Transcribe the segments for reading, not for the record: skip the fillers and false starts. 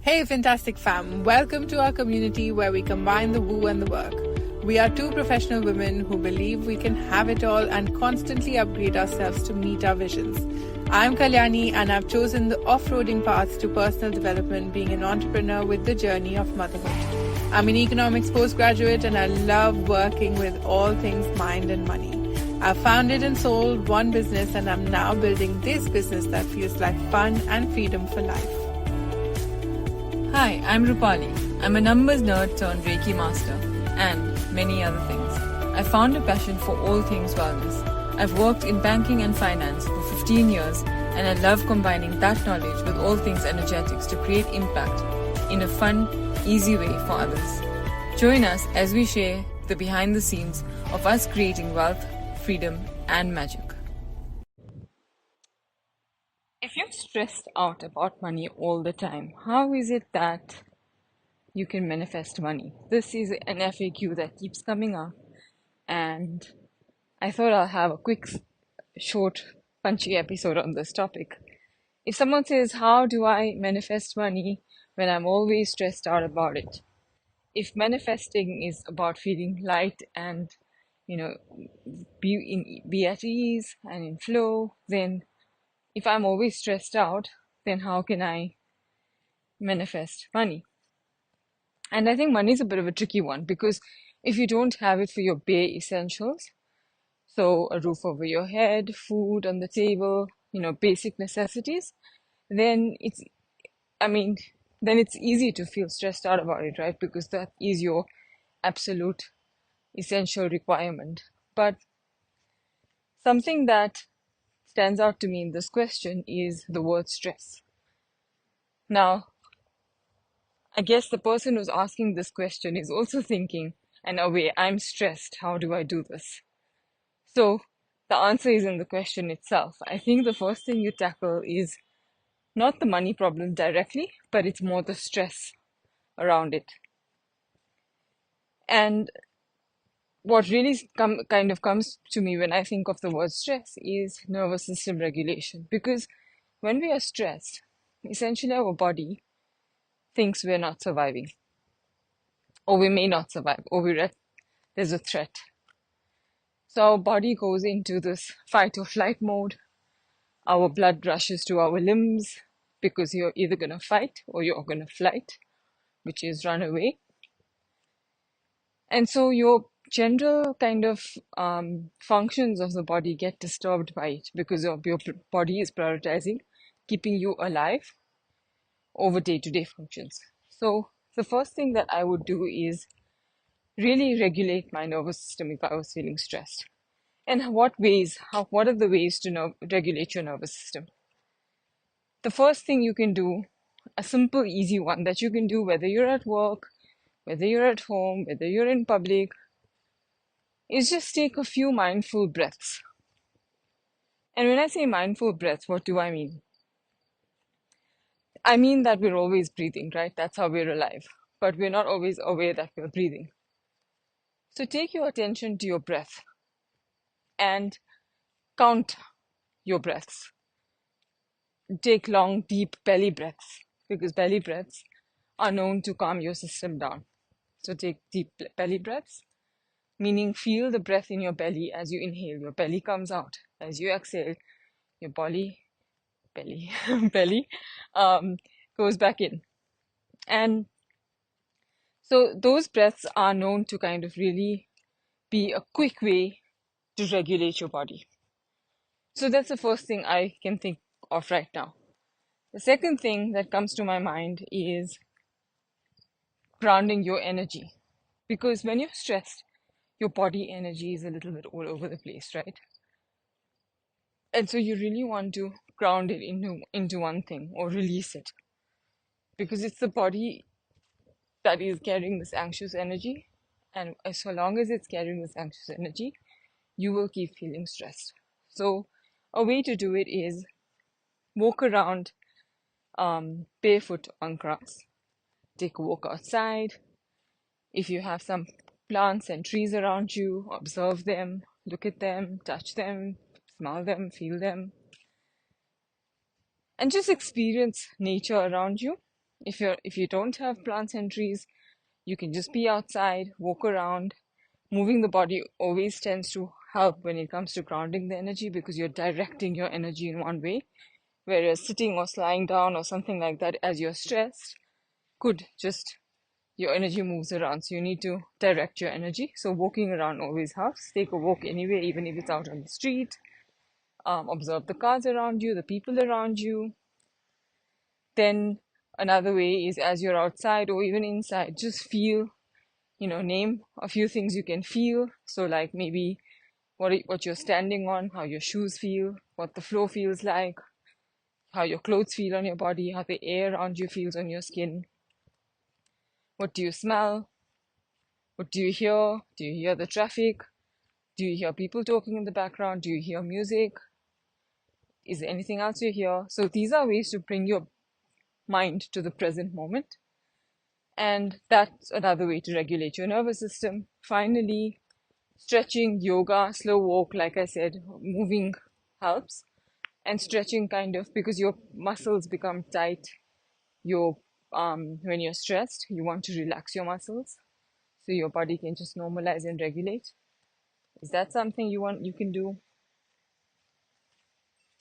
Hey, fantastic fam. Welcome to our community where we combine the woo and the work. We are two professional women who believe we can have it all and constantly upgrade ourselves to meet our visions. I'm Kalyani and I've chosen the off-roading path to personal development, being an entrepreneur with the journey of motherhood. I'm an economics postgraduate and I love working with all things mind and money. I've founded and sold one business and I'm now building this business that feels like fun and freedom for life. Hi, I'm Rupali. I'm a numbers nerd turned Reiki master and many other things. I found a passion for all things wellness. I've worked in banking and finance for 15 years and I love combining that knowledge with all things energetics to create impact in a fun, easy way for others. Join us as we share the behind the scenes of us creating wealth, freedom and magic. If you're stressed out about money all the time, how is it that you can manifest money? This is an FAQ that keeps coming up, and I thought I'll have a quick, short, punchy episode on this topic. If someone says, how do I manifest money when I'm always stressed out about it? If manifesting is about feeling light and, be at ease and in flow, then if I'm always stressed out, then how can I manifest money? And I think money is a bit of a tricky one because if you don't have it for your bare essentials, so a roof over your head, food on the table, basic necessities, then it's easy to feel stressed out about it, right? Because that is your absolute essential requirement. But something that stands out to me in this question is the word stress. Now, I guess the person who's asking this question is also thinking, in a way, I'm stressed. How do I do this? So the answer is in the question itself. I think the first thing you tackle is not the money problem directly, but it's more the stress around it. And what really kind of comes to me when I think of the word stress is nervous system regulation. Because when we are stressed, essentially our body thinks we're not surviving, or we may not survive, or there's a threat. So our body goes into this fight or flight mode. Our blood rushes to our limbs because you're either going to fight or you're going to flight, which is run away. And so your general kind of functions of the body get disturbed by it because your body is prioritizing keeping you alive over day-to-day functions. So the first thing that I would do is really regulate my nervous system if I was feeling stressed. And what are the ways to regulate your nervous system? The first thing you can do, a simple, easy one that you can do whether you're at work, whether you're at home, whether you're in public, is just take a few mindful breaths. And when I say mindful breaths, what do I mean? I mean that we're always breathing, right? That's how we're alive. But we're not always aware that we're breathing. So take your attention to your breath and count your breaths. Take long, deep belly breaths because belly breaths are known to calm your system down. So take deep belly breaths, meaning feel the breath in your belly as you inhale. Your belly comes out. As you exhale, your belly goes back in. And so those breaths are known to kind of really be a quick way to regulate your body. So that's the first thing I can think of right now. The second thing that comes to my mind is grounding your energy. Because when you're stressed, your body energy is a little bit all over the place, right? And so you really want to ground it into one thing or release it. Because it's the body that is carrying this anxious energy. And so long as it's carrying this anxious energy, you will keep feeling stressed. So a way to do it is walk around barefoot on grass. Take a walk outside. If you have some plants and trees around you, observe them, look at them, touch them, smell them, feel them. And just experience nature around you If you don't have plants and trees, you can just be outside, walk around. Moving the body always tends to help when it comes to grounding the energy because you're directing your energy in one way. Whereas sitting or lying down or something like that as you're stressed could just, your energy moves around. So you need to direct your energy. So walking around always helps. Take a walk anyway, even if it's out on the street. Observe the cars around you, the people around you. Then another way is as you're outside or even inside, just feel, name a few things you can feel. So like maybe what you're standing on, how your shoes feel, what the floor feels like, how your clothes feel on your body, how the air around you feels on your skin. What do you smell? What do you hear? Do you hear the traffic? Do you hear people talking in the background? Do you hear music? Is there anything else you hear? So these are ways to bring your mind to the present moment. And that's another way to regulate your nervous system. Finally, stretching, yoga, slow walk, like I said, moving helps. And stretching kind of, because your muscles become tight, your when you're stressed, you want to relax your muscles so your body can just normalize and regulate. Is that something you can do?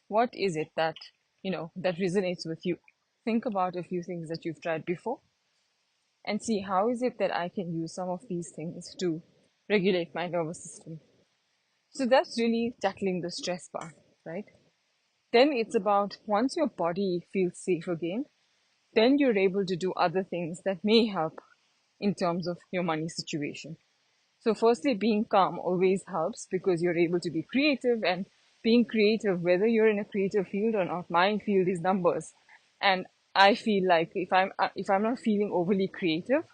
What is it that, that resonates with you? Think about a few things that you've tried before and see how is it that I can use some of these things to regulate my nervous system. So that's really tackling the stress part, right? Then it's about once your body feels safe again, then you're able to do other things that may help in terms of your money situation. So, firstly, being calm always helps because you're able to be creative, and being creative, whether you're in a creative field or not, my field is numbers. And I feel like if I'm not feeling overly creative,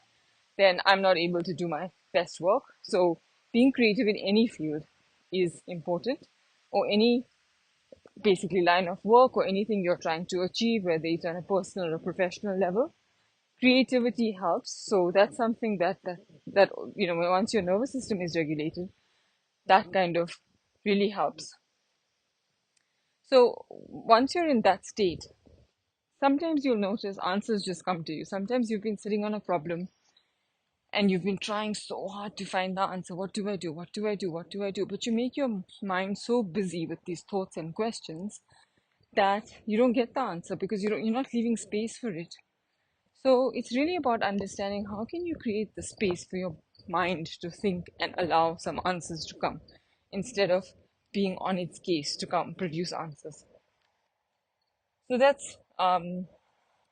then I'm not able to do my best work. So, being creative in any field is important, or any basically line of work or anything you're trying to achieve, whether it's on a personal or professional level. Creativity helps. So that's something that once your nervous system is regulated, that kind of really helps. So once you're in that state, sometimes you'll notice answers just come to you. Sometimes you've been sitting on a problem and you've been trying so hard to find the answer. What do I do? What do I do? What do I do? But you make your mind so busy with these thoughts and questions that you don't get the answer because you're not leaving space for it. So it's really about understanding how can you create the space for your mind to think and allow some answers to come instead of being on its case to come produce answers. So that's kind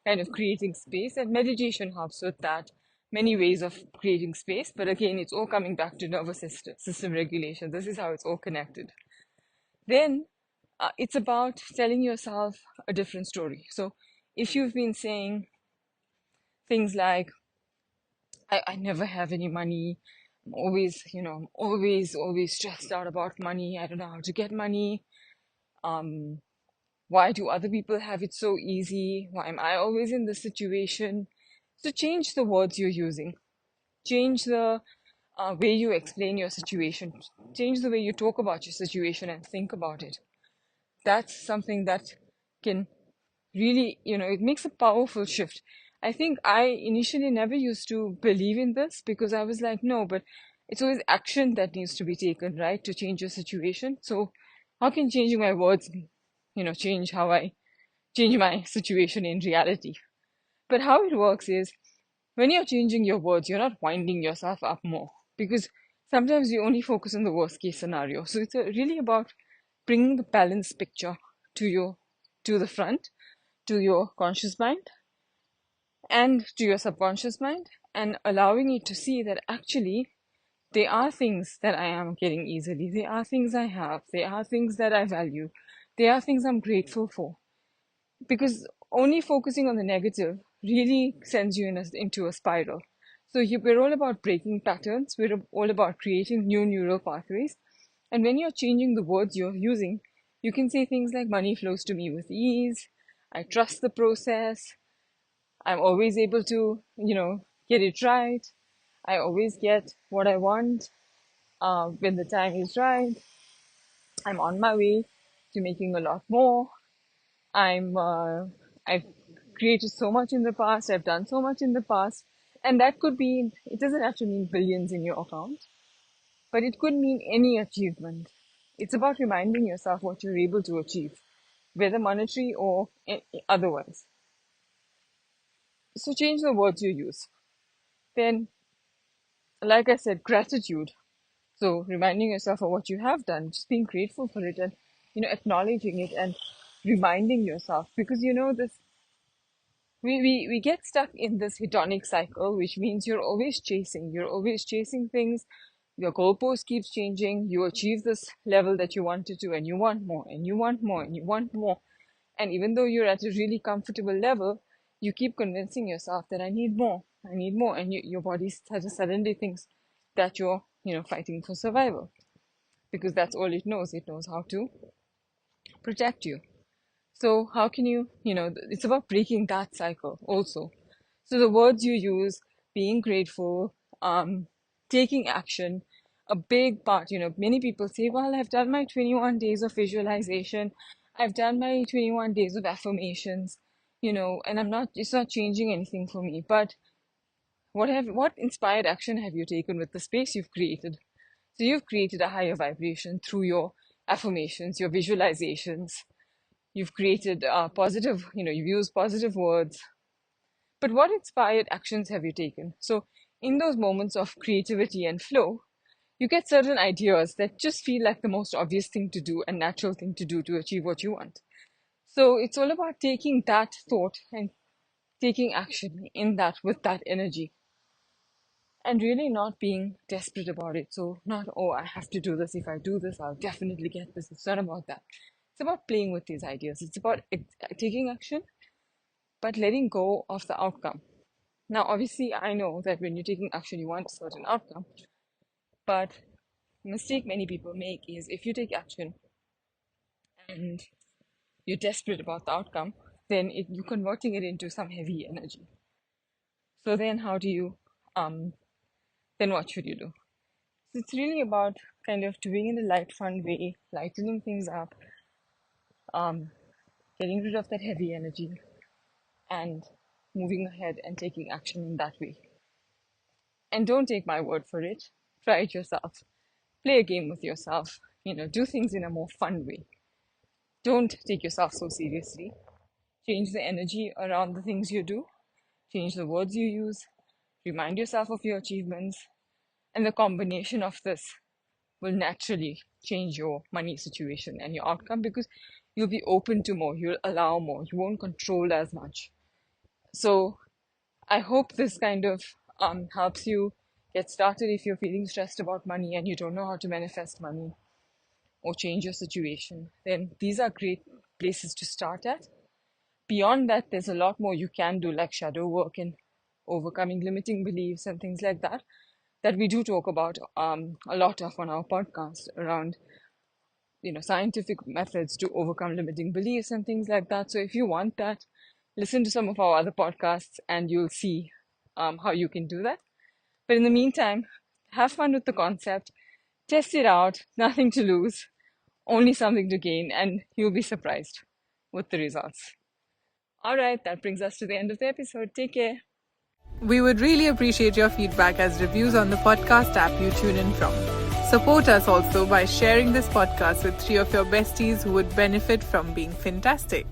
of creating space, and meditation helps with that. Many ways of creating space, but again, it's all coming back to nervous system regulation. This is how it's all connected. Then it's about telling yourself a different story. So if you've been saying things like, I never have any money. I'm always, always stressed out about money. I don't know how to get money. Um, why do other people have it so easy? Why am I always in this situation? So change the words you're using. Change the way you explain your situation. Change the way you talk about your situation and think about it. That's something that can really, it makes a powerful shift. I think I initially never used to believe in this because I was like, no, but it's always action that needs to be taken, right, to change your situation. So how can changing my words, change how I change my situation in reality? But how it works is when you're changing your words, you're not winding yourself up more because sometimes you only focus on the worst case scenario. So it's really about bringing the balanced picture to the front, to your conscious mind and to your subconscious mind, and allowing it to see that actually there are things that I am getting easily, there are things I have, there are things that I value, there are things I'm grateful for. Because only focusing on the negative really sends you into a spiral. So we're all about breaking patterns, we're all about creating new neural pathways. And when you're changing the words you're using, you can say things like money flows to me with ease, I trust the process, I'm always able to, get it right. I always get what I want when the time is right. I'm on my way to making a lot more. I'm I've created so much in the past, I've done so much in the past. And that could be, it doesn't have to mean billions in your account, but it could mean any achievement. It's about reminding yourself what you're able to achieve, whether monetary or otherwise. So change the words you use. Then, like I said, gratitude. So reminding yourself of what you have done, just being grateful for it, and acknowledging it and reminding yourself, because this we get stuck in this hedonic cycle, which means you're always chasing things. Your goalpost keeps changing. You achieve this level that you wanted to, and you want more, and you want more, and you want more. And even though you're at a really comfortable level, you keep convincing yourself that I need more, and your body suddenly thinks that you're fighting for survival, because that's all it knows. It knows how to protect you. So how can you, it's about breaking that cycle also. So the words you use, being grateful, taking action, a big part, many people say, well, I've done my 21 days of visualization. I've done my 21 days of affirmations, and it's not changing anything for me. But what inspired action have you taken with the space you've created? So you've created a higher vibration through your affirmations, your visualizations. You've created positive, you've used positive words. But what inspired actions have you taken? So in those moments of creativity and flow, you get certain ideas that just feel like the most obvious thing to do and natural thing to do to achieve what you want. So it's all about taking that thought and taking action in that with that energy, and really not being desperate about it. So not, oh, I have to do this. If I do this, I'll definitely get this. It's not about that. It's about playing with these ideas. It's about taking action, but letting go of the outcome. Now, obviously, I know that when you're taking action, you want a certain outcome. But the mistake many people make is, if you take action and you're desperate about the outcome, then you're converting it into some heavy energy. So then how do you, then what should you do? So it's really about kind of doing in a light, fun way, lightening things up, getting rid of that heavy energy, and moving ahead and taking action in that way. And don't take my word for it. Try it yourself. Play a game with yourself. Do things in a more fun way. Don't take yourself so seriously. Change the energy around the things you do. Change the words you use. Remind yourself of your achievements. And the combination of this will naturally change your money situation and your outcome, because you'll be open to more. You'll allow more. You won't control as much. So I hope this kind of helps you get started if you're feeling stressed about money and you don't know how to manifest money or change your situation. Then these are great places to start at. Beyond that, there's a lot more you can do, like shadow work and overcoming limiting beliefs and things like that we do talk about a lot of on our podcast around scientific methods to overcome limiting beliefs and things like that. So if you want that, listen to some of our other podcasts and you'll see how you can do that. But in the meantime, have fun with the concept, test it out, nothing to lose, only something to gain, and you'll be surprised with the results. All right, that brings us to the end of the episode. Take care. We would really appreciate your feedback as reviews on the podcast app you tune in from. Support us also by sharing this podcast with 3 of your besties who would benefit from being fantastic.